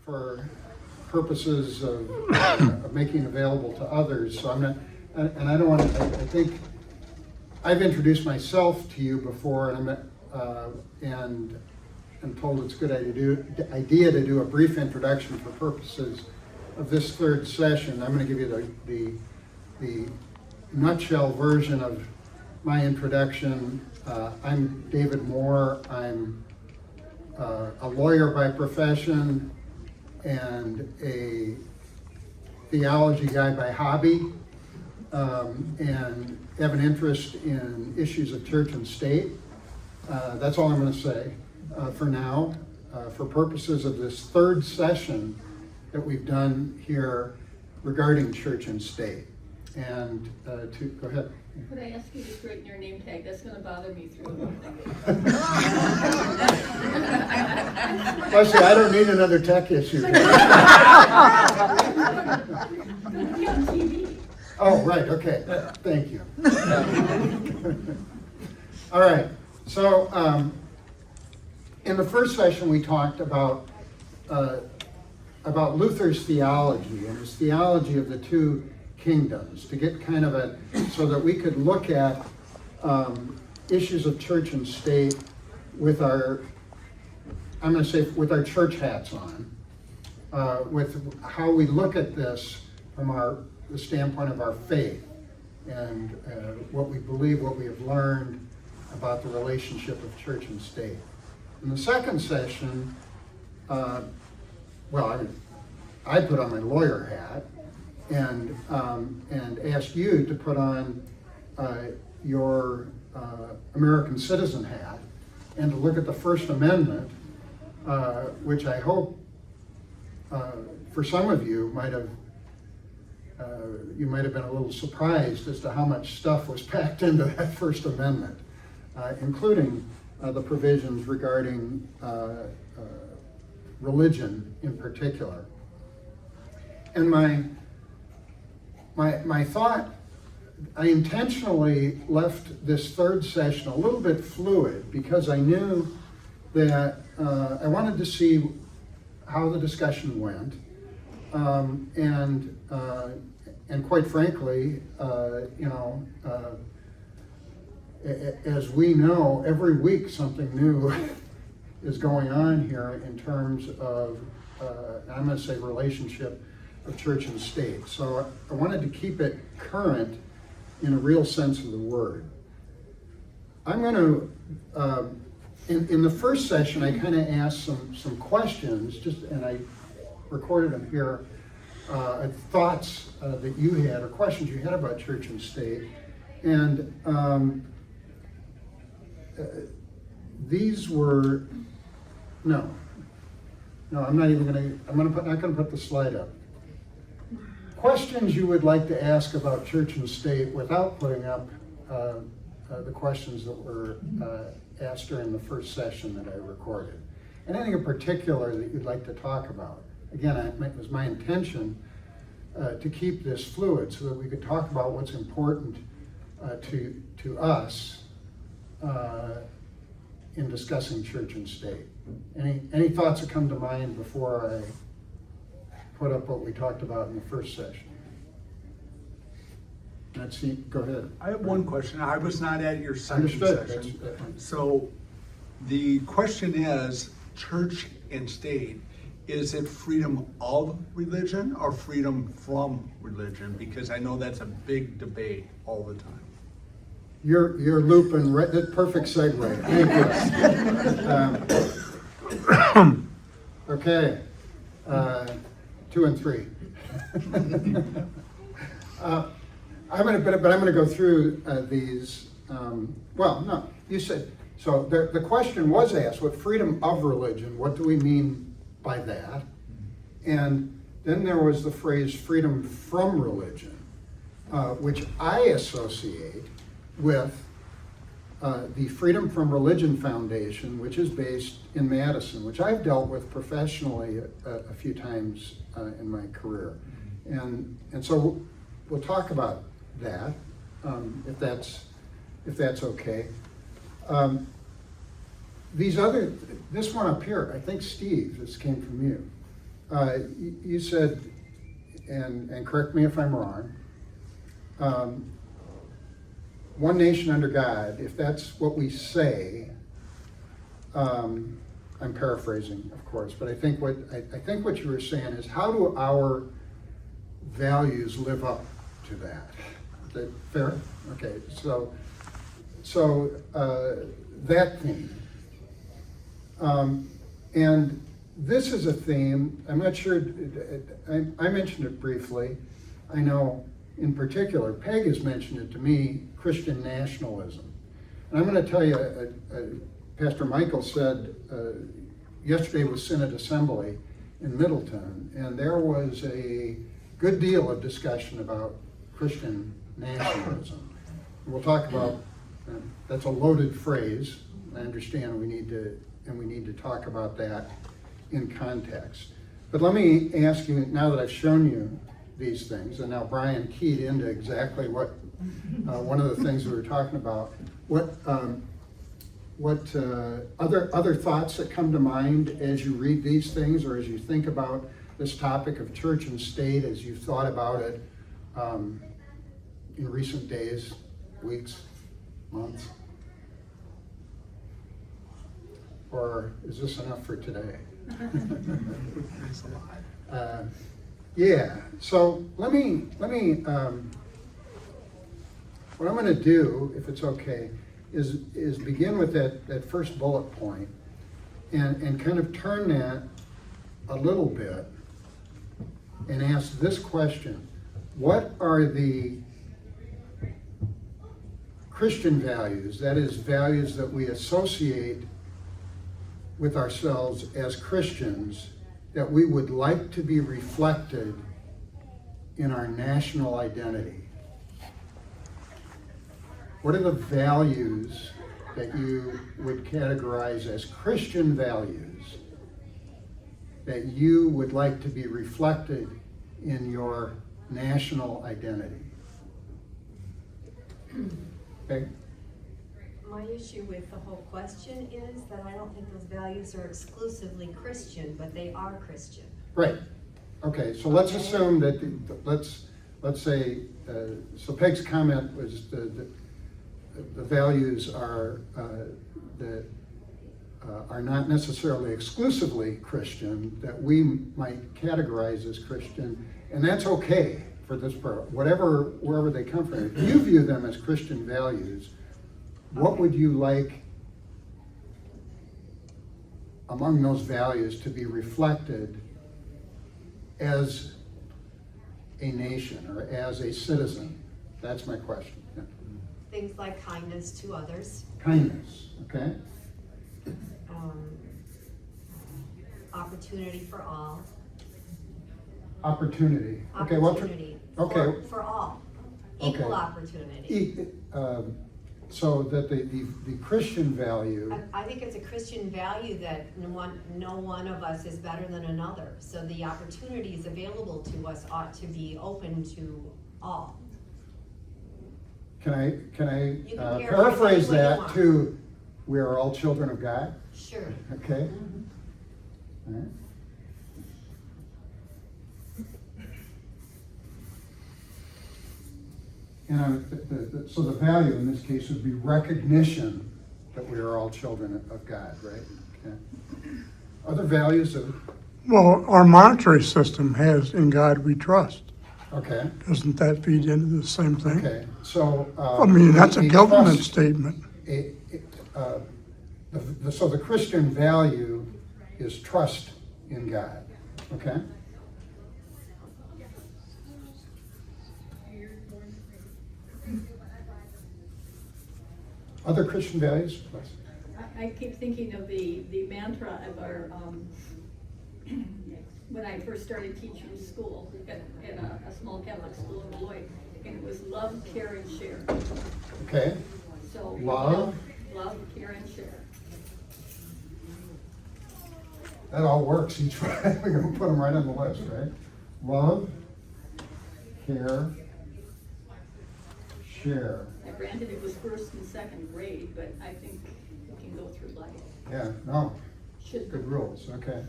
for purposes of making available to others. So I'm not, and I don't want to, I think I've introduced myself to you before, and I'm told it's a good idea to do a brief introduction for purposes of this third session. I'm going to give you the nutshell version of my introduction. I'm David Moore. I'm a lawyer by profession and a theology guy by hobby, and have an interest in issues of church and state. That's all I'm going to say for now, for purposes of this third session that we've done here regarding church and state. And go ahead. Could I ask you to straighten your name tag? That's going to bother me through the whole thing. Leslie, I don't need another tech issue. Oh, right, okay, thank you. All right, so in the first session we talked about Luther's theology and his theology of the two kingdoms, to get kind of so that we could look at issues of church and state with our, I'm going to say with our church hats on, with how we look at this from the standpoint of our faith and what we believe, what we have learned about the relationship of church and state. In the second session, I put on my lawyer hat and asked you to put on your American citizen hat and to look at the First Amendment, which I hope for some of you might have been a little surprised as to how much stuff was packed into that First Amendment, including the provisions regarding religion in particular. And my thought, I intentionally left this third session a little bit fluid because I knew that I wanted to see how the discussion went, and quite frankly, as we know, every week something new is going on here in terms of, I'm going to say, relationship of church and state. So I wanted to keep it current in a real sense of the word. I'm going to, in the first session, I kind of asked some questions, and I recorded them here, thoughts that you had, or questions you had about church and state. And these were, no, I'm not even going to, not going to put the slide up. Questions you would like to ask about church and state without putting up the questions that were asked during the first session that I recorded. Anything in particular that you'd like to talk about. Again, it was my intention to keep this fluid so that we could talk about what's important to us in discussing church and state. Any thoughts that come to mind before I put up what we talked about in the first session? Let's see, go ahead. I have one question. I was not at your second session. So the question is, church and state, is it freedom of religion or freedom from religion? Because I know that's a big debate all the time. You're looping right, that perfect segue. Thank you. Okay, 2 and 3. I'm going to go through these. No, you said so. The question was asked: what freedom of religion? What do we mean by that? And then there was the phrase freedom from religion, which I associate with the Freedom from Religion Foundation, which is based in Madison, which I've dealt with professionally a few times in my career. And so we'll talk about that, if that's okay. This one up here, I think Steve, this came from you. You said, and correct me if I'm wrong, one nation under God, if that's what we say, I'm paraphrasing, of course, but I think what you were saying is, how do our values live up to that? Is that fair? Okay, so that theme. And this is a theme, I'm not sure, I mentioned it briefly. I know in particular, Peg has mentioned it to me, Christian nationalism. And I'm going to tell you, Pastor Michael said yesterday was Synod Assembly in Middleton, and there was a good deal of discussion about Christian nationalism. We'll talk about, that's a loaded phrase, I understand we need to talk about that in context. But let me ask you, now that I've shown you these things, and now Brian keyed into exactly what, one of the things we were talking about, what other thoughts that come to mind as you read these things, or as you think about this topic of church and state, as you've thought about it in recent days, weeks, months? Or is this enough for today? Yeah, so let me what I'm going to do, if it's okay, is begin with that first bullet point and kind of turn that a little bit and ask this question: what are the Christian values, that is, values that we associate with ourselves as Christians, that we would like to be reflected in our national identity? What are the values that you would categorize as Christian values that you would like to be reflected in your national identity? Okay. My issue with the whole question is that I don't think those values are exclusively Christian, but they are Christian. Right. Okay, so let's assume that, let's say, so Peg's comment was the values are, that are not necessarily exclusively Christian, that we might categorize as Christian, and that's okay for this part, wherever they come from. If you view them as Christian values, what would you like among those values to be reflected as a nation or as a citizen? That's my question. Yeah. Things like kindness to others, Kindness, okay? opportunity for all. Opportunity. Okay, Opportunity okay. for all. Okay. Equal opportunity. So that the Christian value, I think it's a Christian value that no one of us is better than another. So the opportunities available to us ought to be open to all. can I You can paraphrase paraphrase what you that want. to, we are all children of God? Sure. Okay? All right. And so the value in this case would be recognition that we are all children of God, right? Okay. Other values of, Well, our monetary system has "in God we trust." okay, Doesn't that feed into the same thing? okay, so. I mean, that's a government trust- statement. So the Christian value is trust in God, okay? Other Christian values? I keep thinking of the mantra of our, when I first started teaching school, in a small Catholic school in Beloit, and it was love, care, and share. Okay, So. Love. Love, care, and share. that all works each way. We're gonna put them right on the list, right? Love, care, share. Now, granted, it was first and second grade, but I think we can go through life. Yeah, no, Should. good rules, okay.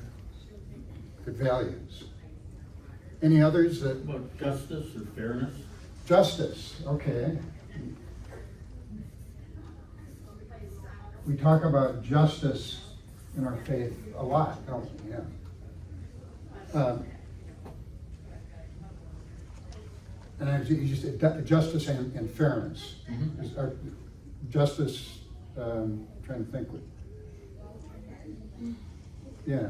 the values. Any others that, About justice or fairness? justice, okay. We talk about justice in our faith a lot, don't we? Yeah. And you just said justice and fairness. Justice, trying to think. Yeah,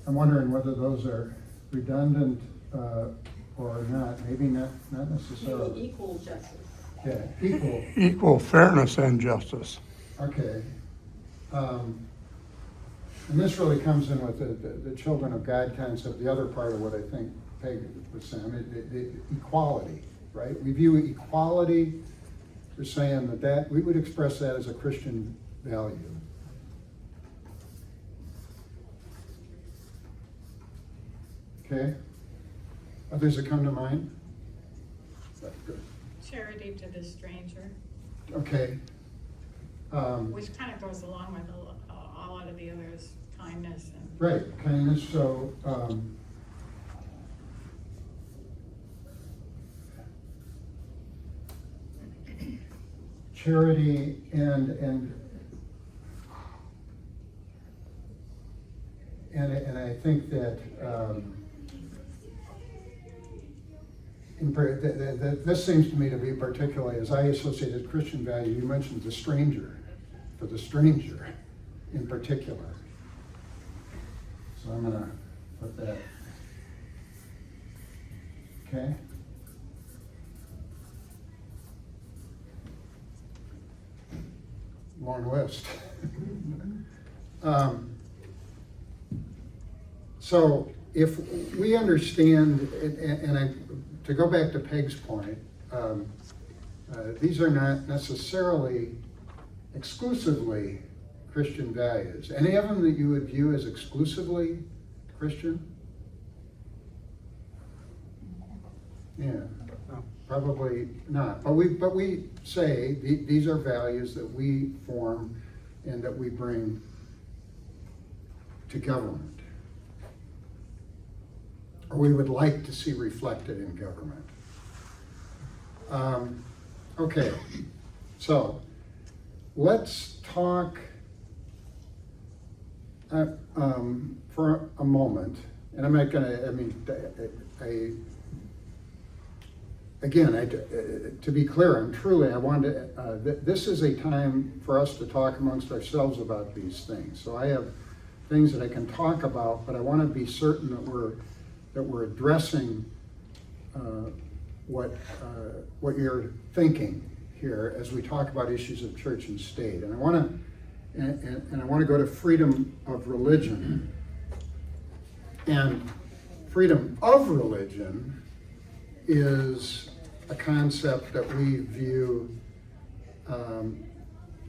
I'm wondering whether those are redundant or not. Maybe not necessarily. Equal justice. Yeah, equal. Equal fairness and justice. Okay. And this really comes in with the children of God concept, the other part of what I think Peg was saying, the equality, right? We view equality, we're saying that we would express that as a Christian value. Okay? Others that come to mind? That's good. Charity to the stranger, Okay. which kind of goes along with all of the others, kindness and. Right, kindness, so, charity and I think that, this seems to me to be particularly, as I associate as Christian value, you mentioned the stranger, for the stranger in particular. So I'm gonna put that. Okay? Long list. So if we understand, to go back to Peg's point, these are not necessarily exclusively Christian values. Any of them that you would view as exclusively Christian? Yeah, probably not. But we say these are values that we form and that we bring to government, or we would like to see reflected in government. Okay, so let's talk for a moment, and I'm not gonna, to be clear, I wanted to, this is a time for us to talk amongst ourselves about these things. So I have things that I can talk about, but I want to be certain that we're addressing what you're thinking here as we talk about issues of church and state. And I want to go to freedom of religion. And freedom of religion is a concept that we view,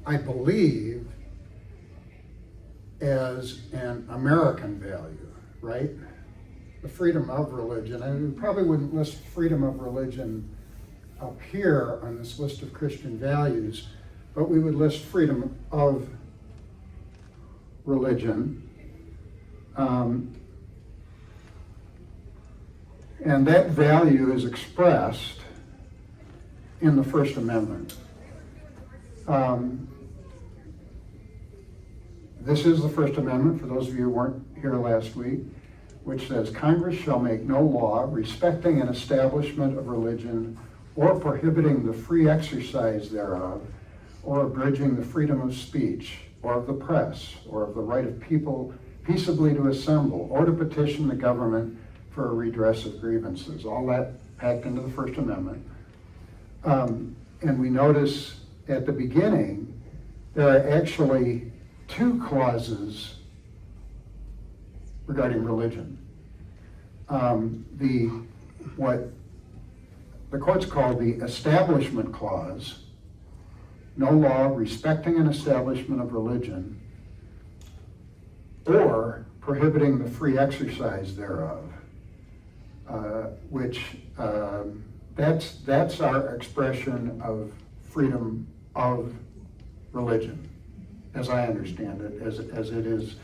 I believe, as an American value, right? The freedom of religion. And we probably wouldn't list freedom of religion up here on this list of Christian values, but we would list freedom of religion. And that value is expressed in the First Amendment. This is the First Amendment, for those of you who weren't here last week, which says, Congress shall make no law respecting an establishment of religion or prohibiting the free exercise thereof, or abridging the freedom of speech, or of the press, or of the right of people peaceably to assemble, or to petition the government for a redress of grievances. All that packed into the First Amendment. And we notice at the beginning, there are actually two clauses regarding religion. What the courts call the Establishment Clause, no law respecting an establishment of religion or prohibiting the free exercise thereof, that's our expression of freedom of religion, as I understand it, as it is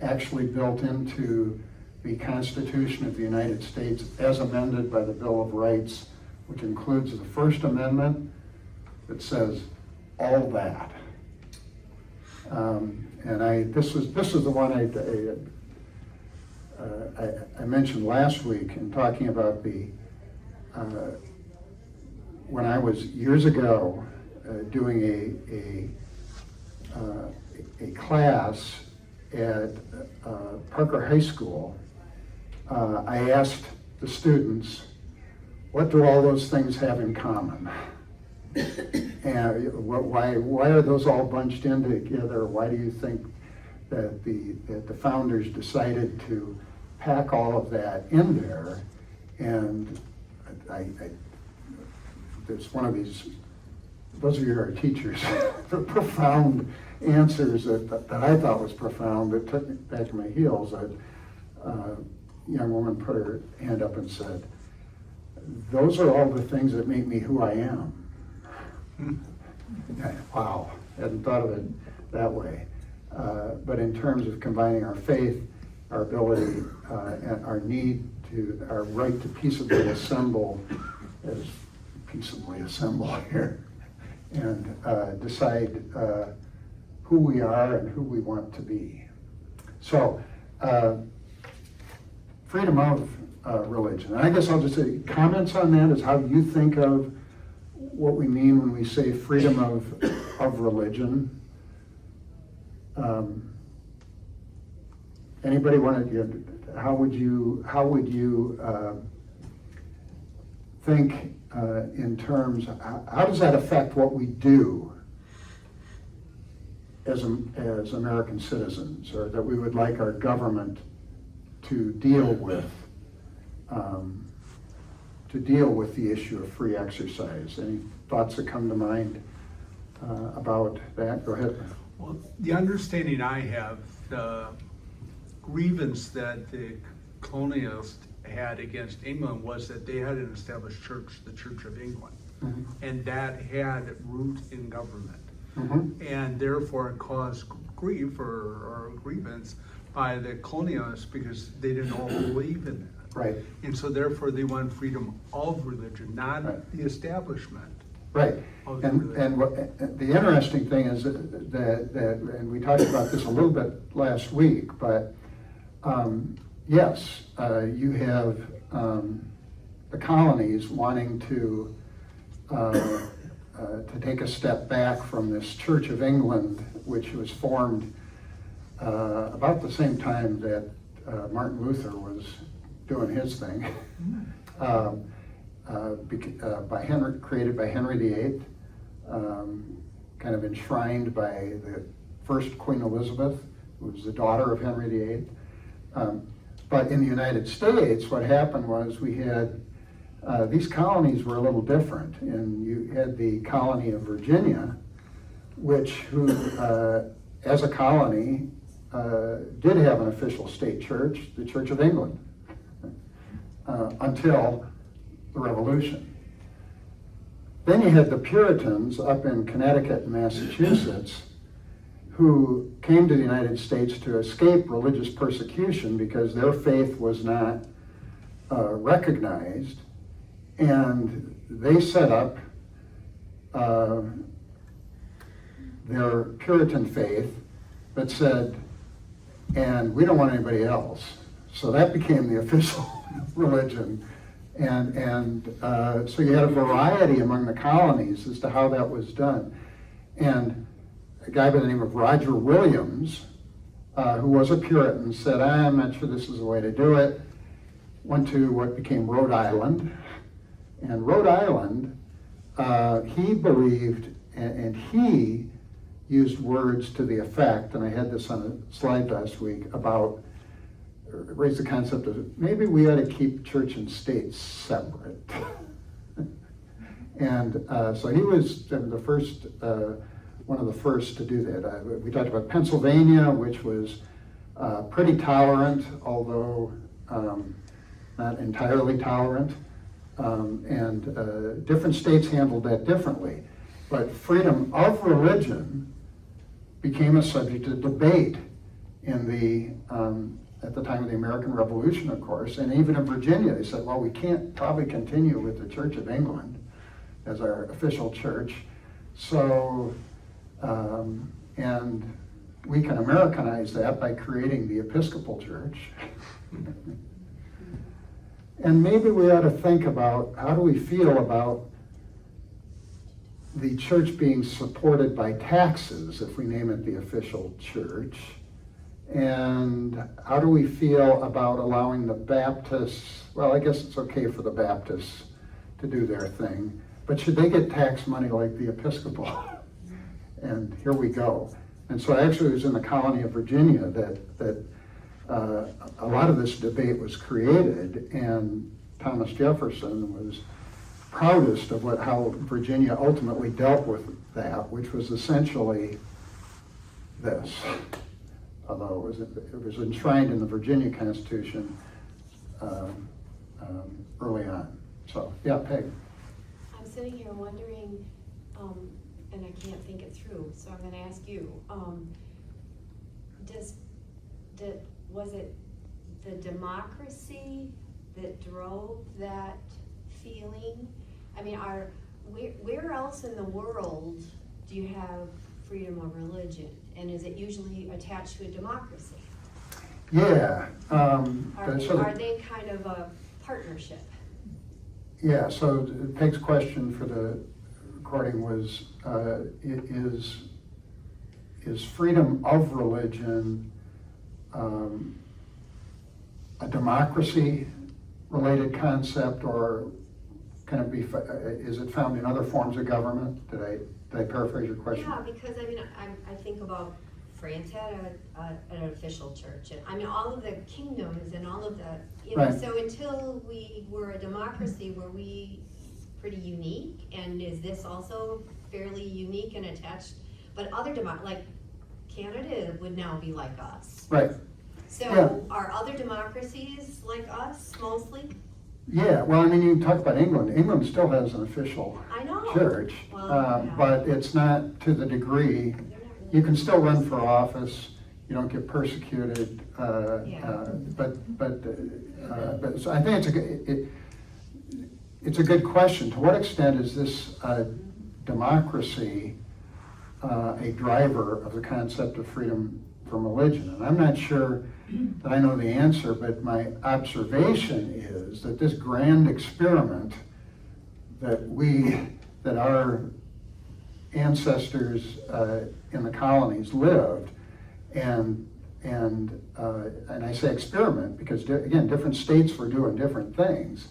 actually built into the Constitution of the United States as amended by the Bill of Rights, which includes the First Amendment that says all that. And this was the one I mentioned last week in talking about when I was years ago doing a class at Parker High School. I asked the students, what do all those things have in common? And why are those all bunched in together? Why do you think that the founders decided to pack all of that in there? And there's one of those of you who are teachers, the profound answers that I thought was profound that took me back to my heels. A young woman put her hand up and said, "Those are all the things that make me who I am." Wow, hadn't thought of it that way. But in terms of combining our faith, our ability, and our right to peaceably assemble, as peaceably assemble here, and decide who we are and who we want to be. So, freedom of religion. And I guess I'll just say comments on that is how you think of what we mean when we say freedom of religion. Anybody want to? How would you think in terms? How does that affect what we do as American citizens, or that we would like our government to deal with? The issue of free exercise. Any thoughts that come to mind about that? Go ahead. Well, the understanding I have, the grievance that the colonialists had against England was that they had an established church, the Church of England, and that had root in government. And therefore it caused grief or grievance by the colonialists because they didn't all believe in that. Right. And so therefore they want freedom of religion, not Right. the establishment. Right. of the And religion. what, the interesting thing is that, and we talked about this a little bit last week, but yes, you have the colonies wanting to take a step back from this Church of England, which was formed about the same time that Martin Luther was doing his thing, created by Henry VIII, kind of enshrined by the first Queen Elizabeth, who was the daughter of Henry VIII. But in the United States, what happened was we had these colonies were a little different, and you had the colony of Virginia, who, as a colony, did have an official state church, the Church of England, until the Revolution. Then you had the Puritans up in Connecticut and Massachusetts, who came to the United States to escape religious persecution because their faith was not recognized, and they set up their Puritan faith that said, and we don't want anybody else. So that became the official religion. And so you had a variety among the colonies as to how that was done. And a guy by the name of Roger Williams, who was a Puritan, said, I'm not sure this is the way to do it. Went to what became Rhode Island. And Rhode Island, he believed, and he used words to the effect, and I had this on a slide last week, about, raised the concept of maybe we ought to keep church and state separate. And so he was the first, one of the first to do that. We talked about Pennsylvania, which was pretty tolerant, although not entirely tolerant. And different states handled that differently. But freedom of religion became a subject of debate in at the time of the American Revolution, of course, and even in Virginia, they said, well, we can't probably continue with the Church of England as our official church, so, and we can Americanize that by creating the Episcopal Church. And maybe we ought to think about, how do we feel about the church being supported by taxes, if we name it the official church? And how do we feel about allowing the Baptists, well, I guess it's okay for the Baptists to do their thing, but should they get tax money like the Episcopal? And here we go. And so actually it was in the colony of Virginia that a lot of this debate was created, and Thomas Jefferson was proudest of how Virginia ultimately dealt with that, which was essentially this. Although it was enshrined in the Virginia Constitution early on. So, yeah, Peg. I'm sitting here wondering, and I can't think it through, so I'm gonna ask you, was it the democracy that drove that feeling? I mean, where else in the world do you have freedom of religion? And is it usually attached to a democracy? Yeah. Are they kind of a partnership? Yeah, so Peg's question for the recording was, is freedom of religion a democracy-related concept, or can it be, is it found in other forms of government? Did I paraphrase your question? Yeah, because I mean, I think about France had an official church, and I mean, all of the kingdoms and all of the, you know, Right. so until we were a democracy, were we pretty unique? And is this also fairly unique and attached? But other like Canada would now be like us. Right. So Yeah. are other democracies like us mostly? Yeah, well, I mean, you can talk about England. England still has an official I know. church, Well, yeah. but it's not to the degree. They're not really- You can still run for office. You don't get persecuted. Yeah. But so I think it's a good question. To what extent is this democracy a driver of the concept of freedom from religion? And I'm not sure that I know the answer, but my observation is that this grand experiment that our ancestors in the colonies lived, and I say experiment because again, different states were doing different things.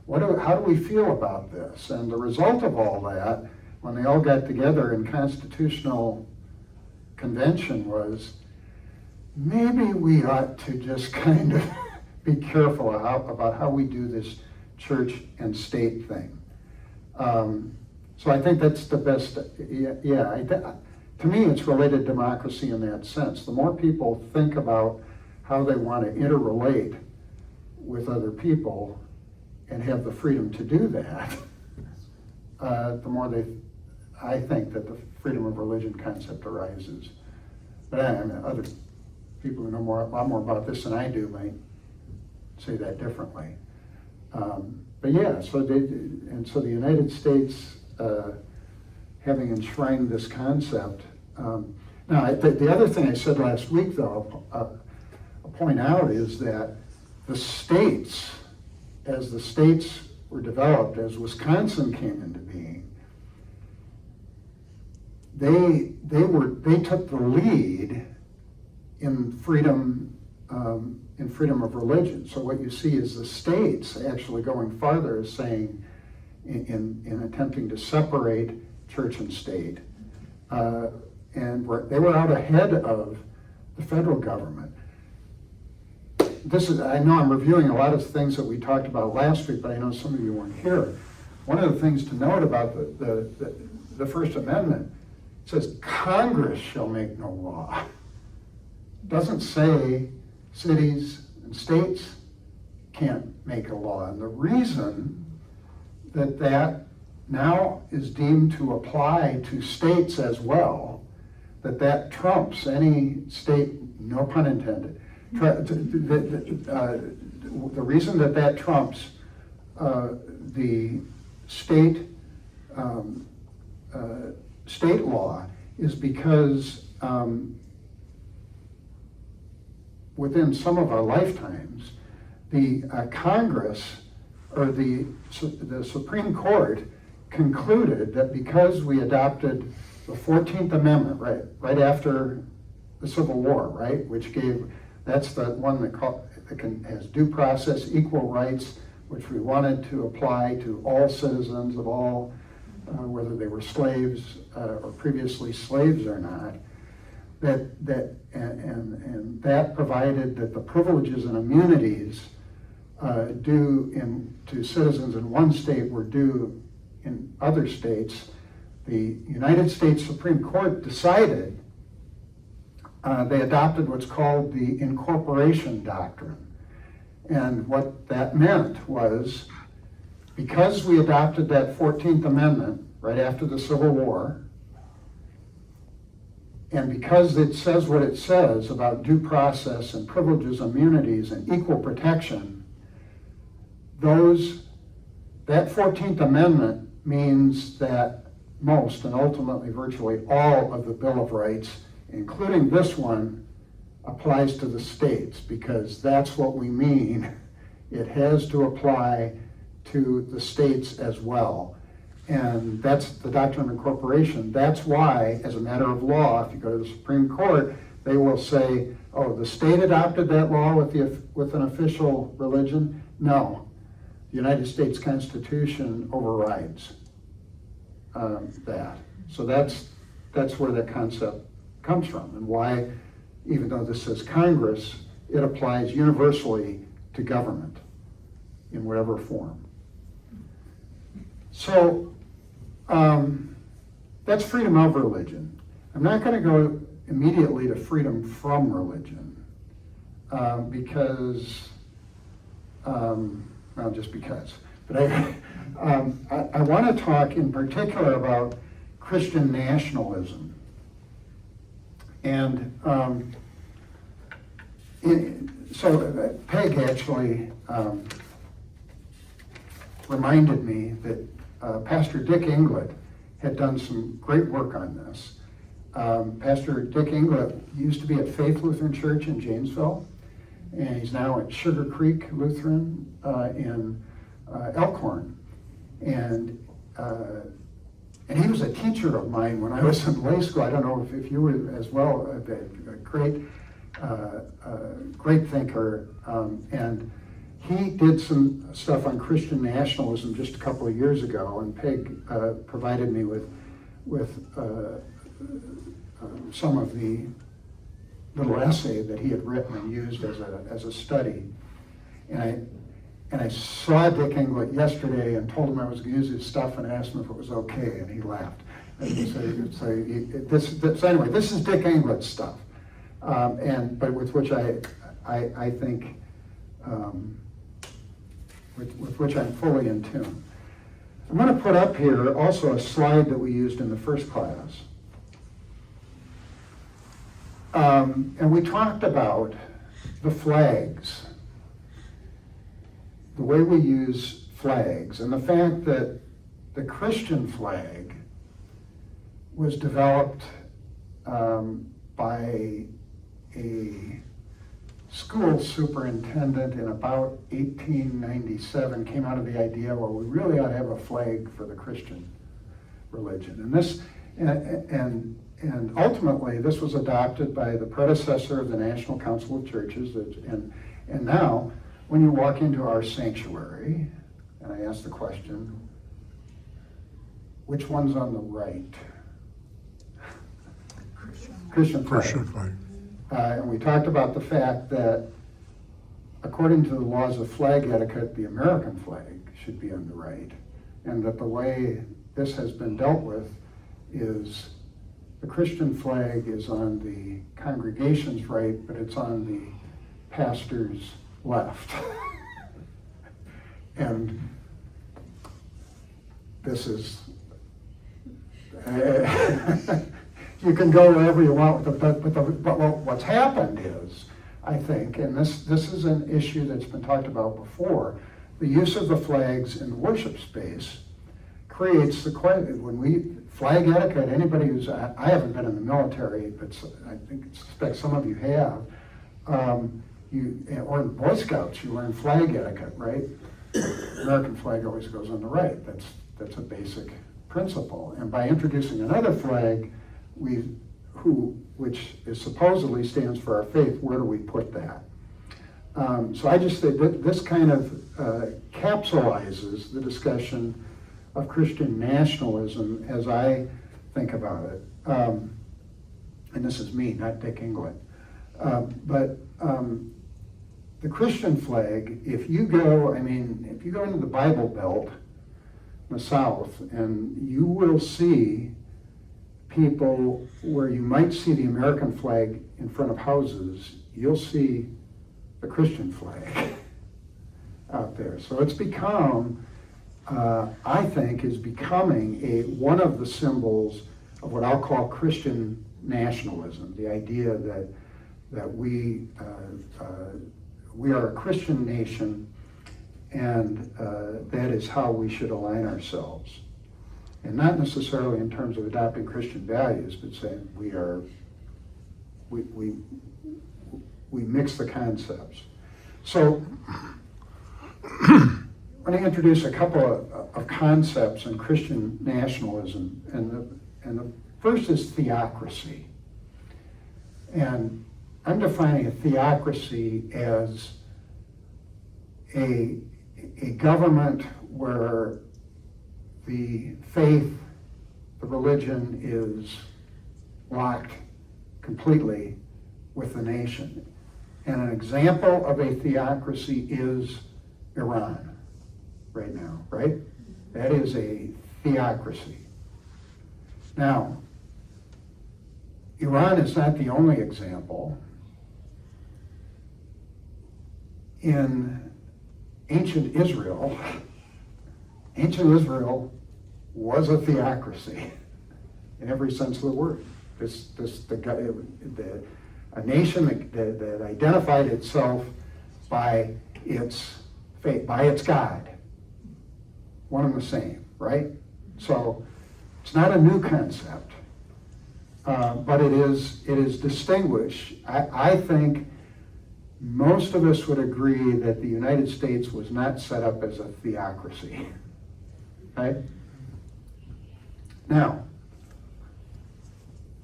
How do we feel about this? And the result of all that, when they all got together in constitutional convention, was maybe we ought to just kind of be careful about how we do this church and state thing. So I think that's the best. To me, it's related democracy in that sense. The more people think about how they want to interrelate with other people and have the freedom to do that, the more I think that the freedom of religion concept arises. But I mean, other people who know a lot more about this than I do might say that differently. But yeah, so the United States, having enshrined this concept. Now, the other thing I said last week, though, I'll point out, is that the states, as the states were developed, as Wisconsin came into being, they took the lead in freedom of religion. So what you see is the states actually going farther, saying in attempting to separate church and state, and they were out ahead of the federal government. I know I'm reviewing a lot of things that we talked about last week, but I know some of you weren't here. One of the things to note about the First Amendment, it says Congress shall make no law. It doesn't say cities and states can't make a law. And the reason that now is deemed to apply to states as well, that trumps any state, no pun intended. The reason that trumps the state state law is because within some of our lifetimes, the Congress or the Supreme Court concluded that because we adopted the 14th Amendment right after the Civil War, right, which that's the one that has due process, equal rights, which we wanted to apply to all citizens of all, whether they were slaves or previously slaves or not. And that provided that the privileges and immunities due to citizens in one state were due in other states. The United States Supreme Court decided they adopted what's called the incorporation doctrine. And what that meant was, because we adopted that 14th Amendment right after the Civil War, and because it says what it says about due process and privileges, immunities, and equal protection, that 14th Amendment means that most, and ultimately virtually all, of the Bill of Rights, including this one, applies to the states, because that's what we mean. It has to apply to the states as well. And that's the doctrine of incorporation. That's why, as a matter of law, if you go to the Supreme Court, they will say, oh, the state adopted that law with an official religion? No. The United States Constitution overrides that. So that's where that concept comes from, and why, even though this says Congress, it applies universally to government in whatever form. So that's freedom of religion. I'm not going to go immediately to freedom from religion because, well, just because. But I want to talk in particular about Christian nationalism. And so Peg actually reminded me that Pastor Dick Englert had done some great work on this. Pastor Dick Englert used to be at Faith Lutheran Church in Janesville, and he's now at Sugar Creek Lutheran in Elkhorn. And he was a teacher of mine when I was in lay school. I don't know if you were as well. A great thinker. And he did some stuff on Christian nationalism just a couple of years ago, and Peg provided me with some of the little essay that he had written and used as a study. And I saw Dick Englert yesterday and told him I was going to use his stuff and asked him if it was okay, and he laughed. So anyway, this is Dick Englert's stuff, but with which I think with which I'm fully in tune. I'm going to put up here also a slide that we used in the first class. And we talked about the flags, the way we use flags, and the fact that the Christian flag was developed by a school superintendent in about 1897, came out of the idea, well, we really ought to have a flag for the Christian religion. And ultimately, this was adopted by the predecessor of the National Council of Churches, and now, when you walk into our sanctuary, and I ask the question, which one's on the right? Christian flag. Christian flag. And we talked about the fact that, according to the laws of flag etiquette, the American flag should be on the right, and that the way this has been dealt with is the Christian flag is on the congregation's right, but it's on the pastor's left. And this is you can go wherever you want, but what's happened is, I think, and this is an issue that's been talked about before, the use of the flags in the worship space creates the question, when we, flag etiquette, anybody who's, I haven't been in the military, but I suspect some of you have, or in Boy Scouts, you learn flag etiquette, right? American flag always goes on the right, that's a basic principle. And by introducing another flag, which is supposedly stands for our faith, where do we put that? So I just think that this kind of capsulizes the discussion of Christian nationalism as I think about it. And this is me, not Dick England. But the Christian flag, if you go into the Bible Belt in the South, and you will see people where you might see the American flag in front of houses, you'll see the Christian flag out there. So it's become, I think, is becoming one of the symbols of what I'll call Christian nationalism, the idea that we are a Christian nation, and that is how we should align ourselves. And not necessarily in terms of adopting Christian values, but saying we mix the concepts. So I'm going to introduce a couple of concepts in Christian nationalism, and the first is theocracy. And I'm defining a theocracy as a government where the faith, the religion is locked completely with the nation. And an example of a theocracy is Iran right now, right? That is a theocracy. Now, Iran is not the only example. In ancient Israel was a theocracy in every sense of the word. A nation that identified itself by its faith, by its God, one and the same, right? So it's not a new concept, but it is distinguished. I think most of us would agree that the United States was not set up as a theocracy. Right? Now,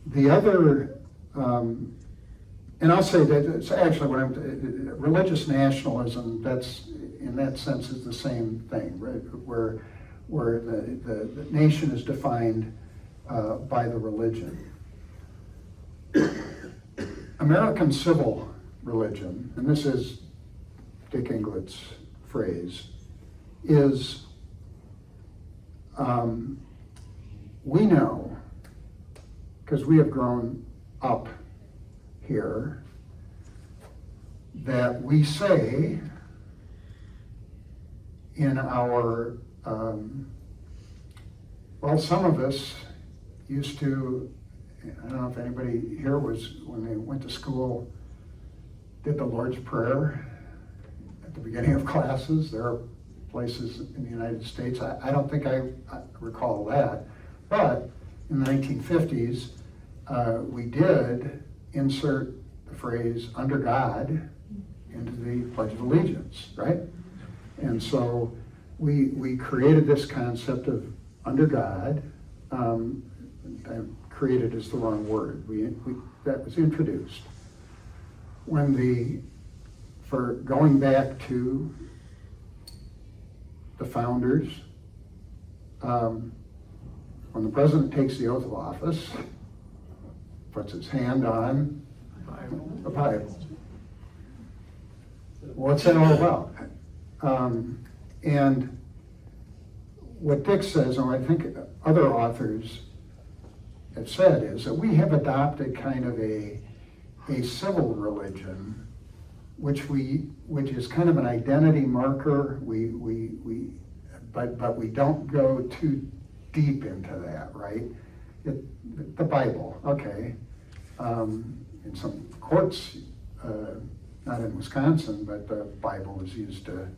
the other, and I'll say that it's actually religious nationalism, that's, in that sense, is the same thing, right? Where the nation is defined by the religion. American civil religion, and this is Dick England's phrase, is we know, because we have grown up here, that we say in our, well, some of us used to, I don't know if anybody here was, when they went to school, did the Lord's Prayer at the beginning of classes. There are places in the United States, I don't think I recall that, but in the 1950s, we did insert the phrase "under God" into the Pledge of Allegiance, right? And so we created this concept of under God. Created is the wrong word. That was introduced for going back to the founders, when the president takes the oath of office, puts his hand on the Bible. What's that all about? And what Dick says, and I think other authors have said, is that we have adopted kind of a civil religion, which is kind of an identity marker. But we don't go too deep into that, right? the Bible, okay. In some courts, not in Wisconsin, but the Bible is used to,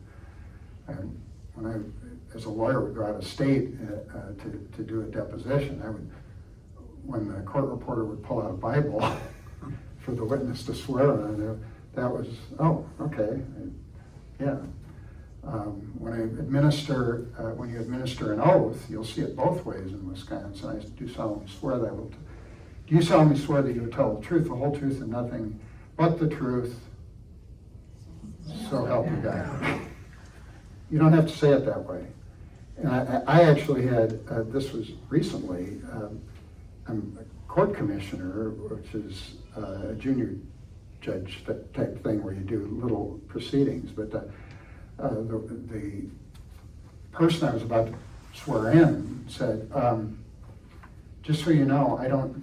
when I, as a lawyer, would go out of state to do a deposition, when the court reporter would pull out a Bible for the witness to swear on, that was, oh, okay, yeah. When you administer an oath, you'll see it both ways in Wisconsin. I do solemnly swear that do you solemnly swear that you will tell the truth, the whole truth, and nothing but the truth, so help you God? You don't have to say it that way. And I actually had, this was recently, I'm a court commissioner, which is a junior judge type thing where you do little proceedings, but the person I was about to swear in said, just so you know, I don't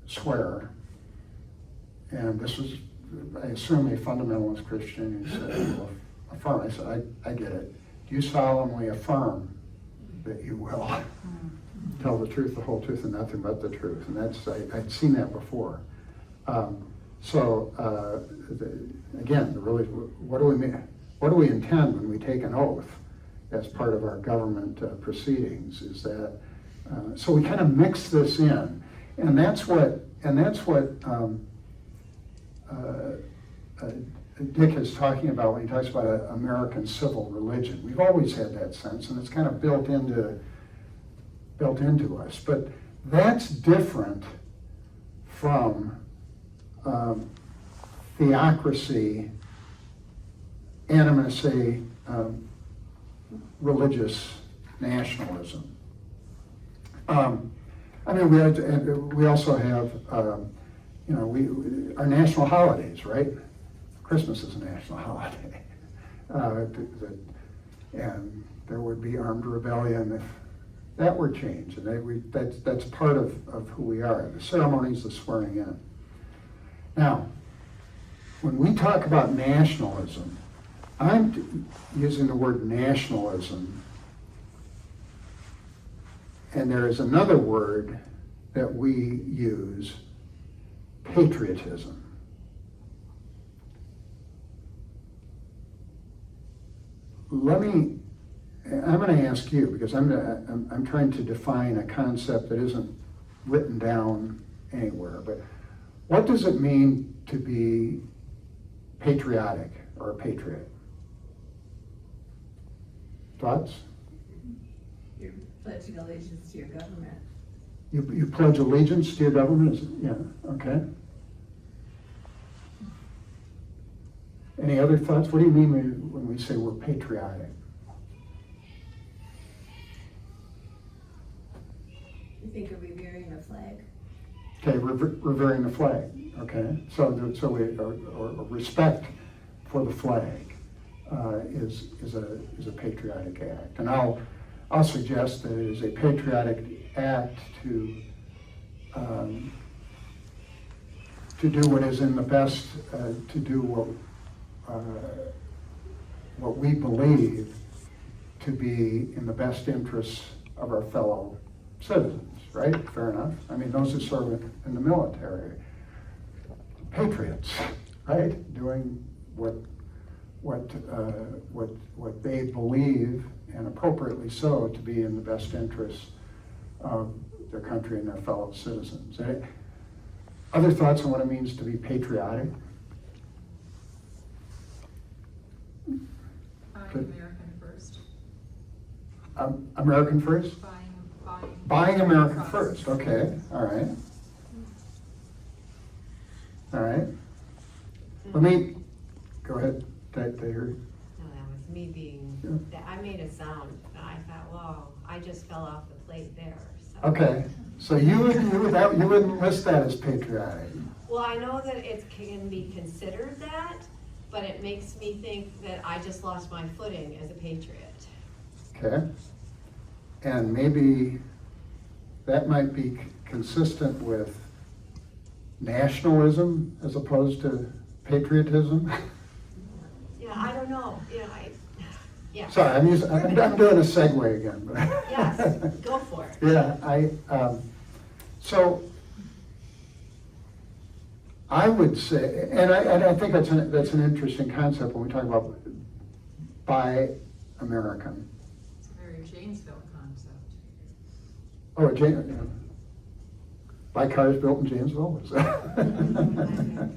swear. And this was, I assume, a fundamentalist Christian. He said, well, affirm. I said, I get it. Do you solemnly affirm that you will tell the truth, the whole truth, and nothing but the truth? And that's, I'd seen that before. Again, really, what do we mean? What do we intend when we take an oath as part of our government proceedings? Is that so we kind of mix this in, and that's what Dick is talking about when he talks about American civil religion. We've always had that sense, and it's kind of built into us. But that's different from theocracy, animacy, religious nationalism. I mean, we also have, our national holidays, right? Christmas is a national holiday. And there would be armed rebellion if that were changed. And that's part of who we are. The ceremonies, the swearing in. Now, when we talk about nationalism, I'm using the word nationalism, and there is another word that we use, patriotism. I'm going to ask you, because I'm trying to define a concept that isn't written down anywhere, but what does it mean to be patriotic or a patriot? Thoughts? You're pledging allegiance to your government. You pledge allegiance to your government? Yeah, okay. Any other thoughts? What do you mean when we say we're patriotic? You think of revering the flag? Okay, revering the flag. Okay, so we or respect for the flag is a patriotic act, and I'll suggest that it is a patriotic act to do what is in the best, to do what we believe to be in the best interests of our fellow citizens, right? Fair enough. I mean, those who serve in the military, patriots, right? Doing what they believe, and appropriately so, to be in the best interests of their country and their fellow citizens. Other thoughts on what it means to be patriotic? American first. American first? Buying American products. first, okay, all right. All right. Let me, go ahead, Taylor. No, that was me being, I made a sound, and I thought, whoa, I just fell off the plate there, so. Okay, so you wouldn't list that as patriotic. Well, I know that it can be considered that, but it makes me think that I just lost my footing as a patriot. Okay. And maybe that might be consistent with nationalism as opposed to patriotism. Yeah, I don't know, Yeah. Sorry, I'm doing a segue again. but- Yes, go for it. Yeah, so I would say, and I think that's an interesting concept when we talk about buy American. It's a very Janesville concept. Oh, buy cars built in Janesville? Was that?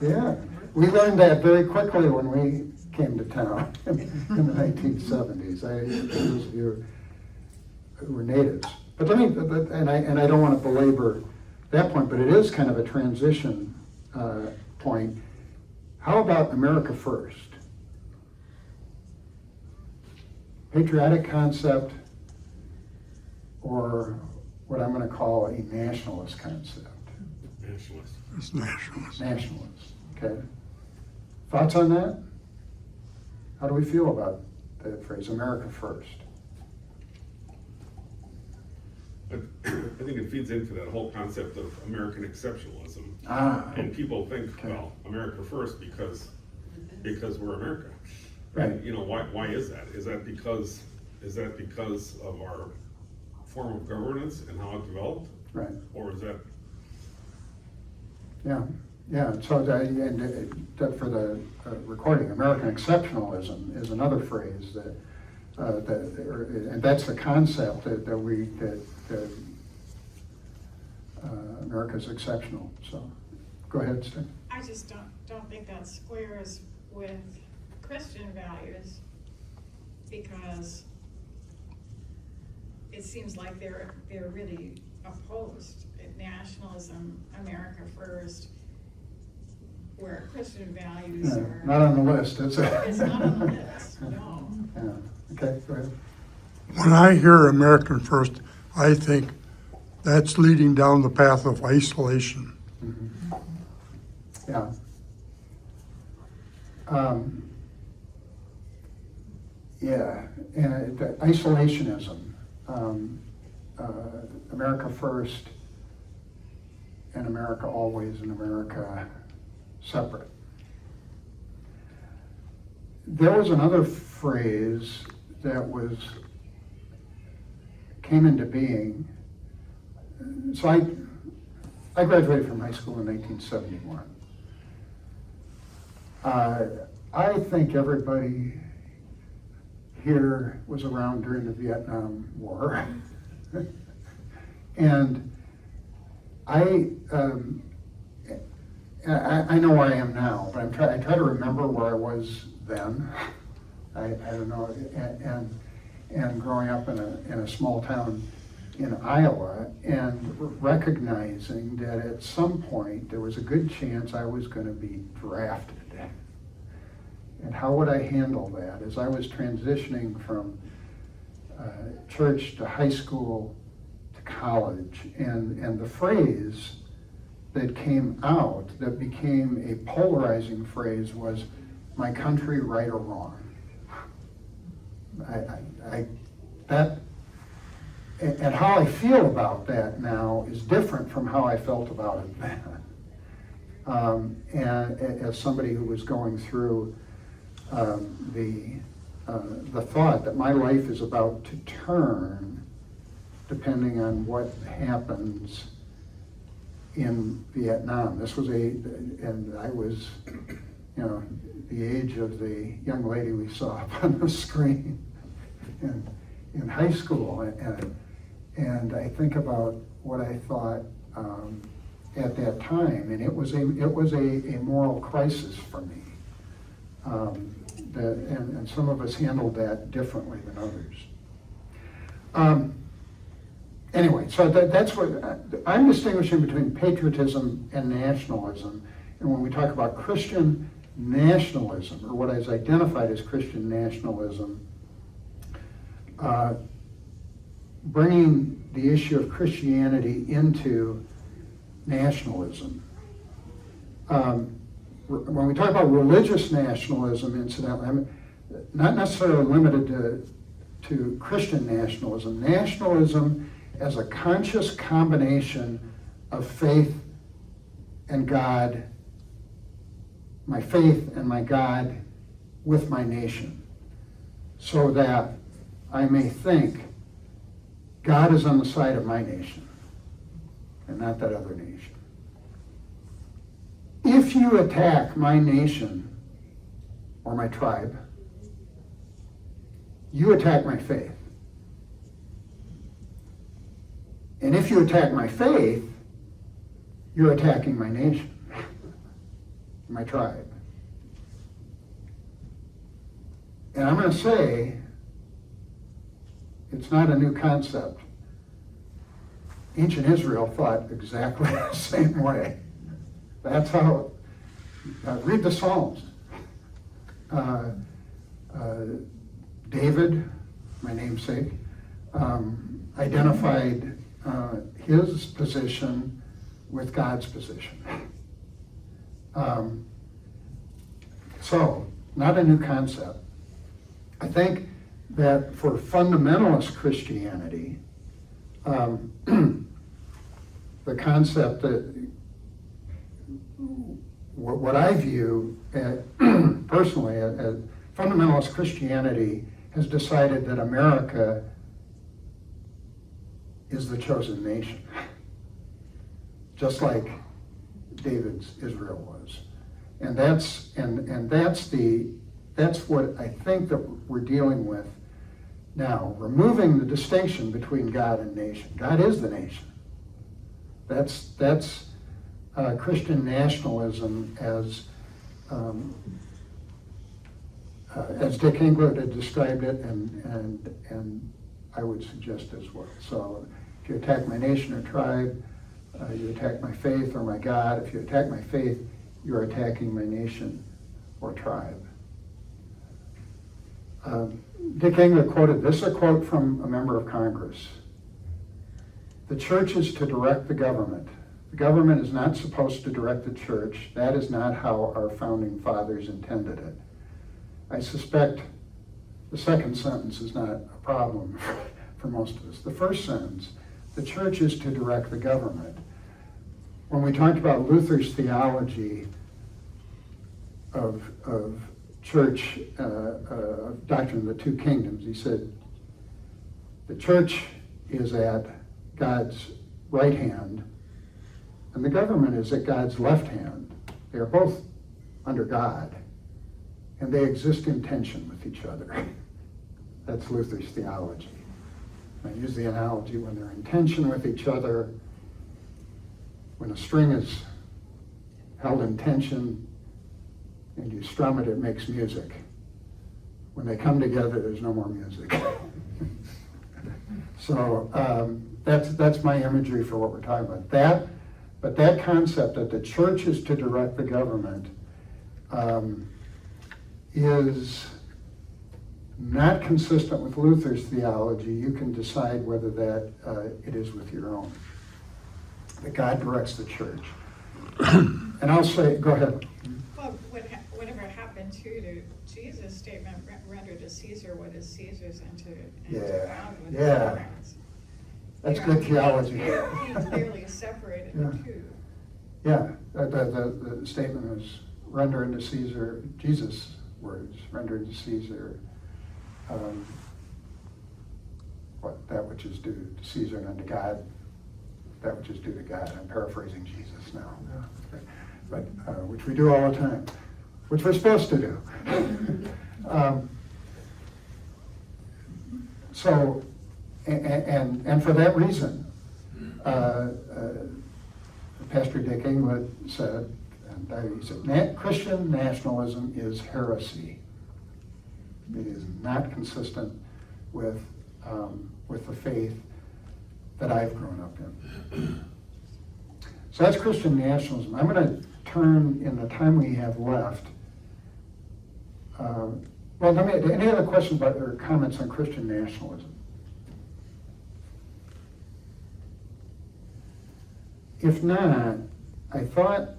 Yeah, we learned that very quickly when we came to town in the 1970s. Those of you who were natives. But and I don't want to belabor that point, but it is kind of a transition point. How about America First? Patriotic concept, or what I'm going to call a nationalist concept? Nationalist. It's nationalist. Nationalist, okay. Thoughts on that? How do we feel about the phrase America First? I think it feeds into that whole concept of American exceptionalism. And people think, Okay. well, America first because we're America. Right. And, you know, why is that? Is that because of our form of governance and how it developed? Right, Or is that, yeah, so for the recording, American exceptionalism is another phrase that, and that's the concept that America's exceptional, so, go ahead, Steve. I just don't think that squares with Christian values, because it seems like they're really opposed. Nationalism, America First, where Christian values Yeah, are. not on the list, it's It's not on the list, no. Yeah, okay, go ahead. When I hear American First, I think that's leading down the path of isolation. Yeah. Yeah, and the isolationism, America First and America Always and America Separate. There was another phrase that came into being. So I graduated from high school in 1971. I think everybody here was around during the Vietnam War. And I know where I am now, but I try to remember where I was then. I don't know, and growing up in a small town in Iowa, and recognizing that at some point there was a good chance I was going to be drafted. And how would I handle that as I was transitioning from church to high school to college? And the phrase that came out that became a polarizing phrase was, "My country, right or wrong." And how I feel about that now is different from how I felt about it then. And as somebody who was going through the thought that my life is about to turn depending on what happens in Vietnam. This was and I was, the age of the young lady we saw up on the screen in high school. And I think about what I thought at that time, and it was a moral crisis for me. And some of us handled that differently than others. Anyway, so that's what I'm distinguishing between patriotism and nationalism. And when we talk about Christian nationalism, or what is identified as Christian nationalism, bringing the issue of Christianity into nationalism. When we talk about religious nationalism, incidentally, not necessarily limited to Christian nationalism. Nationalism as a conscious combination of faith and God, my faith and my God with my nation. so that I may think God is on the side of my nation and not that other nation. If you attack my nation or my tribe, you attack my faith. And if you attack my faith, you're attacking my nation, my tribe. And I'm going to say, it's not a new concept. Ancient Israel thought exactly the same way. That's how, read the Psalms. David, my namesake, identified his position with God's position. So, not a new concept. I think that for fundamentalist Christianity, the concept that what I view personally as fundamentalist Christianity has decided that America is the chosen nation, just like David's Israel was. And that's what I think that we're dealing with now, removing the distinction between God and nation. God is the nation. That's Christian nationalism as Dick Englert had described it, and I would suggest as well. So if you attack my nation or tribe, you attack my faith or my God. If you attack my faith, you're attacking my nation or tribe. Dick Englert quoted this, a quote from a member of Congress. "The church is to direct the government. The government is not supposed to direct the church. That is not how our founding fathers intended it." I suspect the second sentence is not a problem for most of us. The first sentence, the church is to direct the government. When we talked about Luther's theology of church, doctrine of the two kingdoms, he said, the church is at God's right hand, and the government is at God's left hand. They are both under God, and they exist in tension with each other. That's Luther's theology. I use the analogy when they're in tension with each other, when a string is held in tension and you strum it, it makes music. When they come together, there's no more music. So that's my imagery for what we're talking about. But that concept that the church is to direct the government is not consistent with Luther's theology. You can decide whether that it is with your own. That God directs the church. And I'll say, go ahead. Well, whatever happened to Jesus' statement, render to Caesar what is Caesar's and to God what is God's. That's good theology. He clearly separated the two. Yeah, the statement is render unto Caesar, Jesus' words, render unto Caesar that which is due to Caesar, and unto God that which is due to God. I'm paraphrasing Jesus now, but which we do all the time, which we're supposed to do. So, and for that reason, Pastor Dick Englert said, he said, Christian nationalism is heresy. It is not consistent with the faith that I've grown up in. So that's Christian nationalism. I'm going to turn, in the time we have left, any other questions about or comments on Christian nationalism? If not, I thought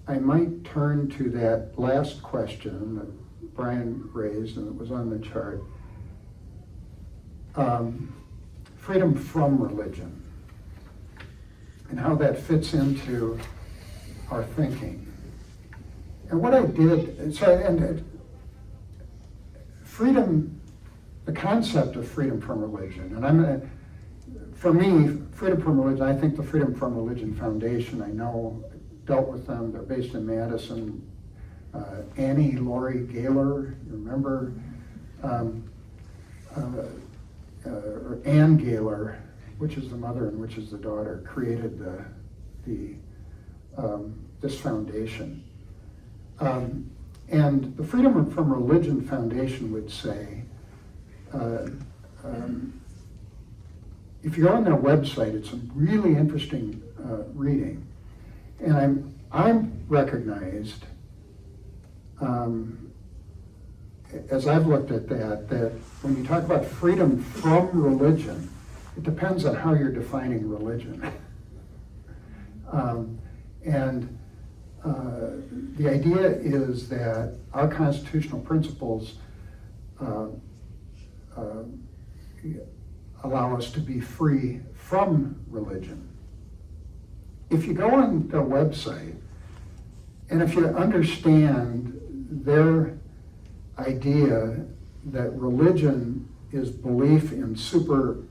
I might turn to that last question that Brian raised and it was on the chart. Freedom from religion and how that fits into our thinking. And what I did, freedom the concept of freedom from religion. And for me, freedom from religion, I think the Freedom from Religion Foundation, I know, dealt with them. They're based in Madison. Annie Laurie Gaylor, you remember? Or Ann Gaylor, which is the mother and which is the daughter, created this foundation. And the Freedom from Religion Foundation would say, if you go on their website, it's some really interesting reading. And I'm recognized, as I've looked at that when you talk about freedom from religion, it depends on how you're defining religion. The idea is that our constitutional principles allow us to be free from religion. If you go on their website, and if you understand their idea that religion is a belief in superhuman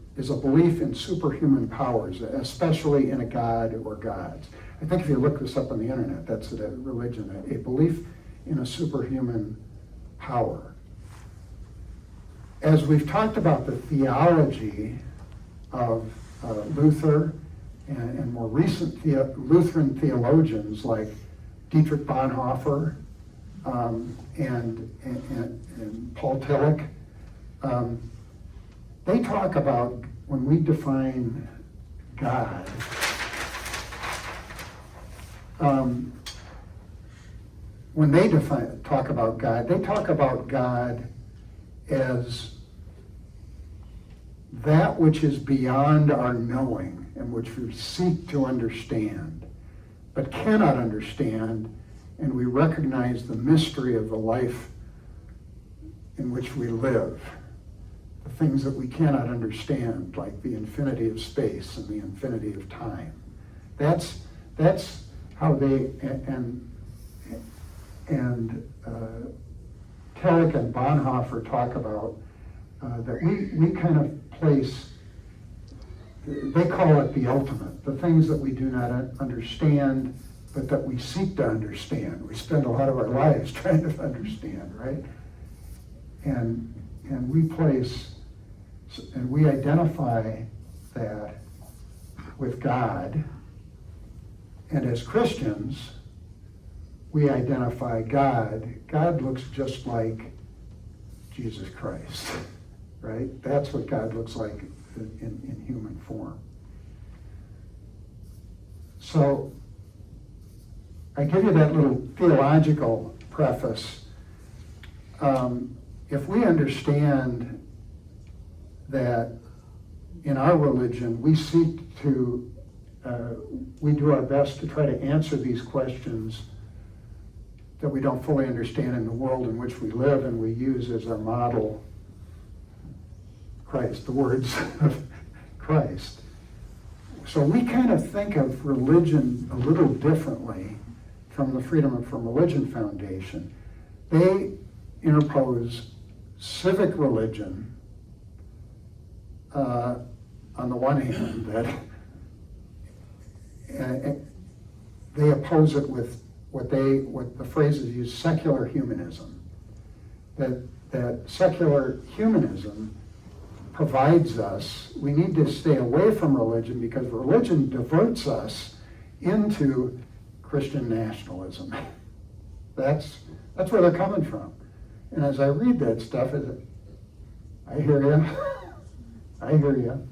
powers, especially in a god or gods. I think if you look this up on the internet, that's a religion, a belief in a superhuman power. As we've talked about the theology of Luther and more recent Lutheran theologians like Dietrich Bonhoeffer and Paul Tillich, they talk about when we define God, when they talk about God, they talk about God as that which is beyond our knowing and which we seek to understand, but cannot understand, and we recognize the mystery of the life in which we live. The things that we cannot understand, like the infinity of space and the infinity of time. That's how they, Tillich and Bonhoeffer talk about that we kind of place, they call it the ultimate, the things that we do not understand, but that we seek to understand. We spend a lot of our lives trying to understand, right? And we place, and we identify that with God. And as Christians, we identify God. God looks just like Jesus Christ, right? That's what God looks like in human form. So I give you that little theological preface. If we understand that in our religion we seek to, we do our best to try to answer these questions that we don't fully understand in the world in which we live, and we use as our model Christ, the words of Christ. So we kind of think of religion a little differently from the Freedom from Religion Foundation. They interpose civic religion on the one hand, that they oppose it with what the phrases use, secular humanism. That secular humanism provides us, we need to stay away from religion because religion diverts us into Christian nationalism. That's where they're coming from. And as I read that stuff, I hear you. I hear you.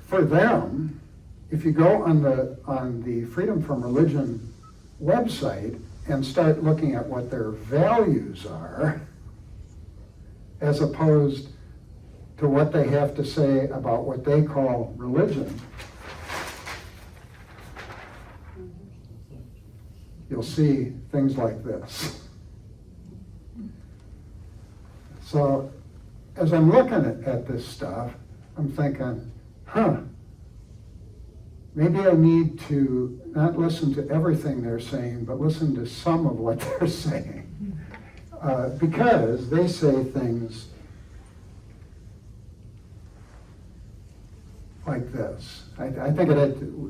For them, if you go on the Freedom from Religion website and start looking at what their values are, as opposed to what they have to say about what they call religion, you'll see things like this. So as I'm looking at this stuff, I'm thinking, maybe I need to not listen to everything they're saying, but listen to some of what they're saying. Because they say things like this. I think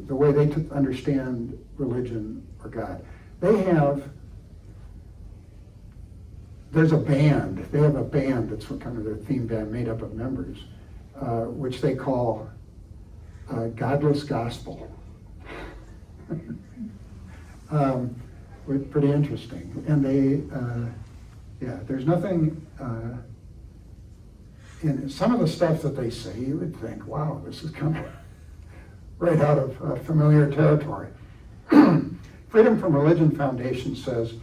the way they understand religion or God. There's a band, they have a band that's kind of their theme band made up of members, which they call Godless Gospel. Pretty interesting. And there's nothing, in some of the stuff that they say, you would think, wow, this is coming right out of familiar territory. Freedom from Religion Foundation says,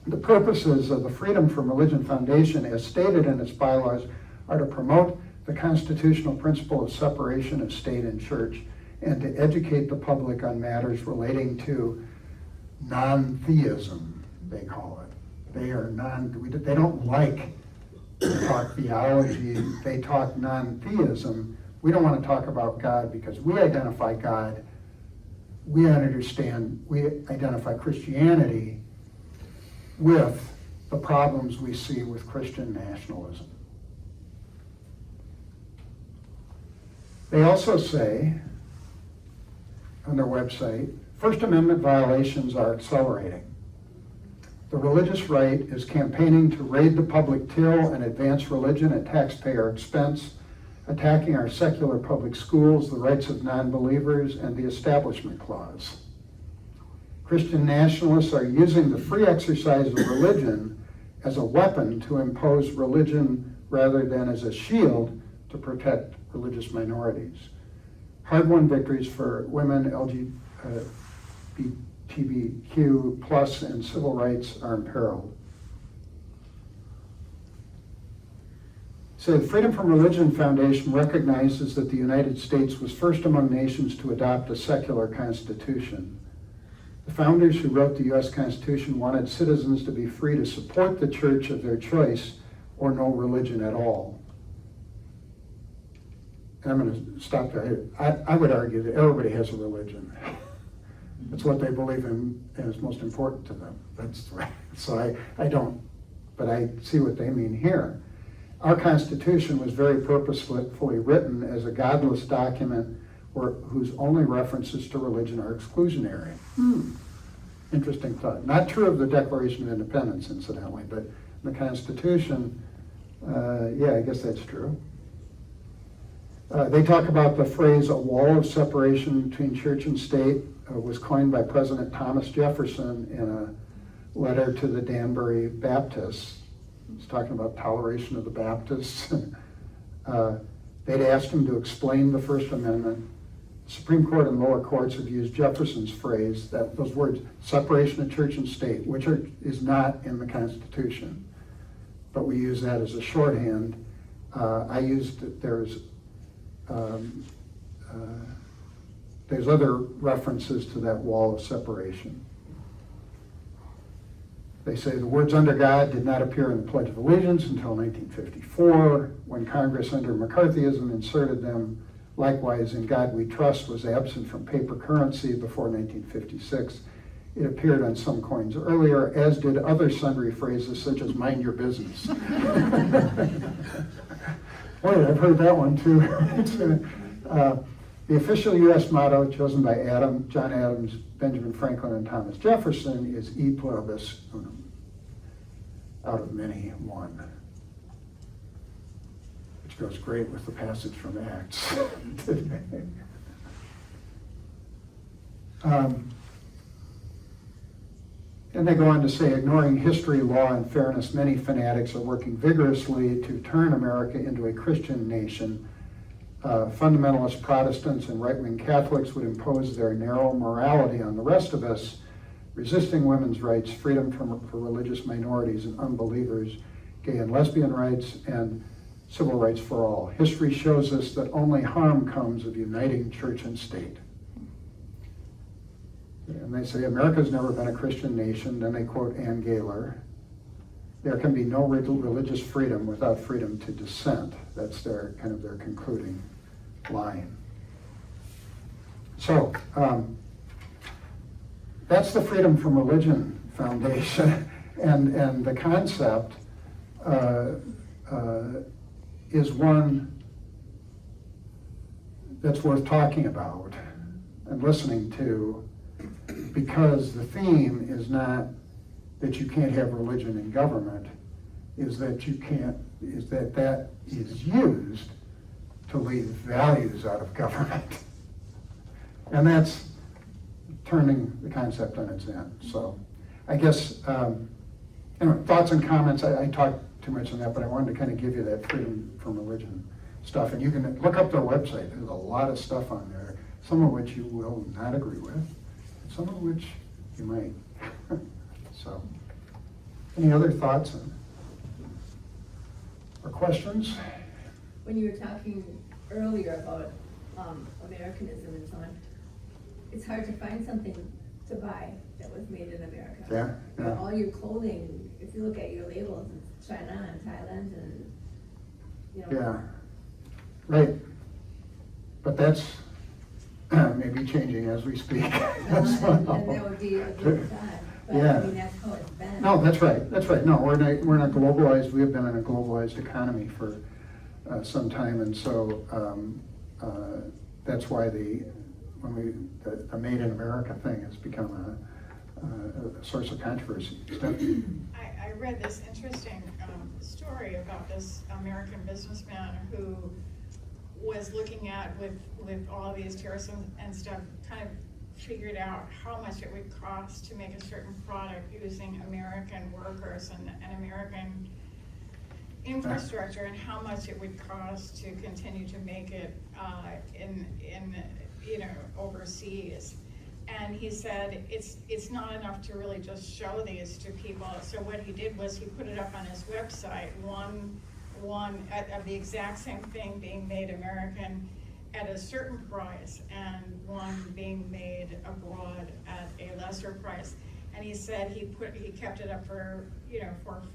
the purposes of the Freedom from Religion Foundation, as stated in its bylaws, are to promote the constitutional principle of separation of state and church and to educate the public on matters relating to non-theism, they call it. They don't like to talk theology, they talk non-theism. We don't want to talk about God because we identify God, we identify Christianity with the problems we see with Christian nationalism. They also say on their website, First Amendment violations are accelerating. The religious right is campaigning to raid the public till and advance religion at taxpayer expense, attacking our secular public schools, the rights of non-believers, and the Establishment Clause. Christian nationalists are using the free exercise of religion as a weapon to impose religion rather than as a shield to protect religious minorities. Hard-won victories for women, LGBTQ plus, and civil rights are imperiled. So the Freedom from Religion Foundation recognizes that the United States was first among nations to adopt a secular constitution. The founders who wrote the U.S. Constitution wanted citizens to be free to support the church of their choice or no religion at all. And I'm going to stop there. I would argue that everybody has a religion. It's what they believe in and is most important to them. That's right. So I don't, but I see what they mean here. Our Constitution was very purposefully written as a godless document whose only references to religion are exclusionary. Interesting thought. Not true of the Declaration of Independence, incidentally, but the Constitution, I guess that's true. They talk about the phrase, a wall of separation between church and state, was coined by President Thomas Jefferson in a letter to the Danbury Baptists. He's talking about toleration of the Baptists. They'd asked him to explain the First Amendment. The Supreme Court and lower courts have used Jefferson's phrase, those words, separation of church and state, which is not in the Constitution. But we use that as a shorthand. There's other references to that wall of separation. They say the words "under God" did not appear in the Pledge of Allegiance until 1954, when Congress under McCarthyism inserted them. Likewise, "In God We Trust" was absent from paper currency before 1956. It appeared on some coins earlier, as did other sundry phrases such as "mind your business." Boy, I've heard that one too. The official U.S. motto, chosen by John Adams, Benjamin Franklin, and Thomas Jefferson, is "E pluribus unum," out of many, one. Which goes great with the passage from Acts today. And they go on to say, ignoring history, law, and fairness, many fanatics are working vigorously to turn America into a Christian nation. Fundamentalist Protestants and right-wing Catholics would impose their narrow morality on the rest of us, resisting women's rights, freedom for religious minorities and unbelievers, gay and lesbian rights, and civil rights for all. History shows us that only harm comes of uniting church and state. And they say America's never been a Christian nation. Then they quote Ann Gaylor. There can be no religious freedom without freedom to dissent. That's their concluding line. So that's the Freedom from Religion Foundation. And the concept is one that's worth talking about and listening to, because the theme is not that you can't have religion in government, is that that is used to leave values out of government. And that's turning the concept on its end. So I guess, anyway, thoughts and comments, I talked too much on that, but I wanted to kind of give you that freedom from religion stuff. And you can look up their website. There's a lot of stuff on there, some of which you will not agree with, some of which you might. So, any other thoughts or questions? When you were talking earlier about Americanism and so on, it's hard to find something to buy that was made in America. Yeah, yeah. All your clothing, if you look at your labels, it's China and Thailand and, you know. Yeah, right. But that's maybe changing as we speak. And that would be a good time, but Yeah. I mean, that's how it's been. No, that's right. No, we're in a globalized, we have been in a globalized economy for some time, and so that's why the Made in America thing has become a source of controversy. Stephanie? I read this interesting story about this American businessman who was looking at with all of these tariffs and stuff, kind of figured out how much it would cost to make a certain product using American workers and American infrastructure, and how much it would cost to continue to make it in overseas. And he said it's not enough to really just show these to people. So what he did was he put it up on his website, one of the exact same thing being made American at a certain price, and one being made abroad at a lesser price. And he said he kept it up for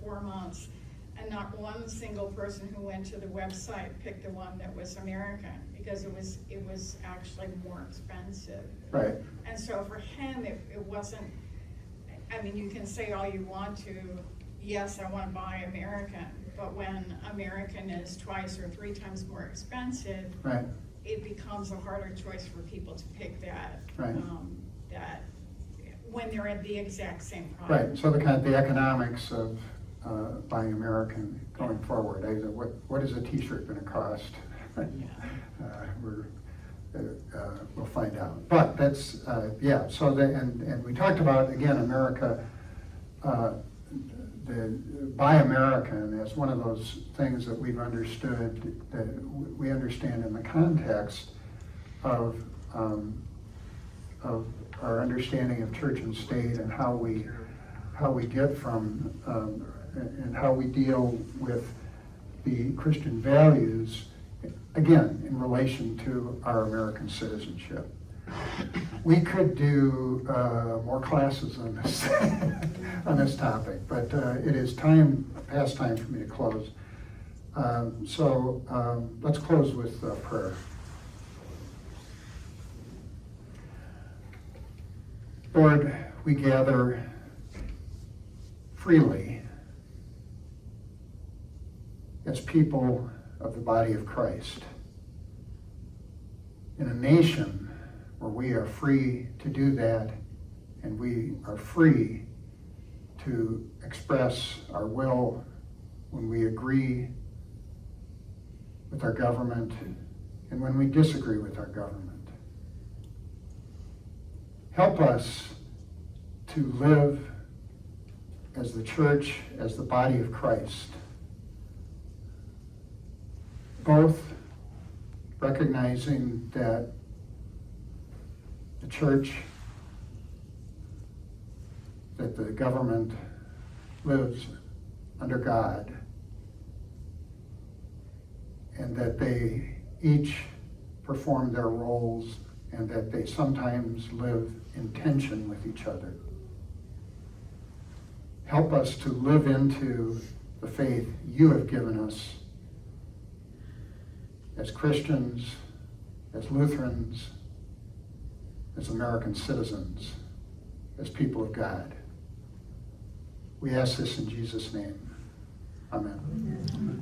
4 months, and not one single person who went to the website picked the one that was American, because it was actually more expensive. Right. And so for him, it wasn't, I mean, you can say all you want to, yes, I want to buy American, but when American is 2 or 3 times more expensive, Right. it becomes a harder choice for people to pick that, Right. that when they're at the exact same product. Right, so the economics of buying American going forward. What is a T-shirt going to cost? We'll find out. But that's yeah. So and we talked about, again, America. The Buy American as one of those things that we've understood, that we understand in the context of our understanding of church and state, and how we get from and how we deal with the Christian values, again, in relation to our American citizenship. We could do more classes on this on this topic, but it is past time for me to close. So let's close with prayer. Lord, we gather freely as people of the body of Christ in a nation where we are free to do that, and we are free to express our will when we agree with our government and when we disagree with our government. Help us to live as the church, as the body of Christ, both recognizing that the church, that the government lives under God, and that they each perform their roles, and that they sometimes live in tension with each other. Help us to live into the faith you have given us as Christians, as Lutherans, as American citizens, as people of God. We ask this in Jesus' name. Amen.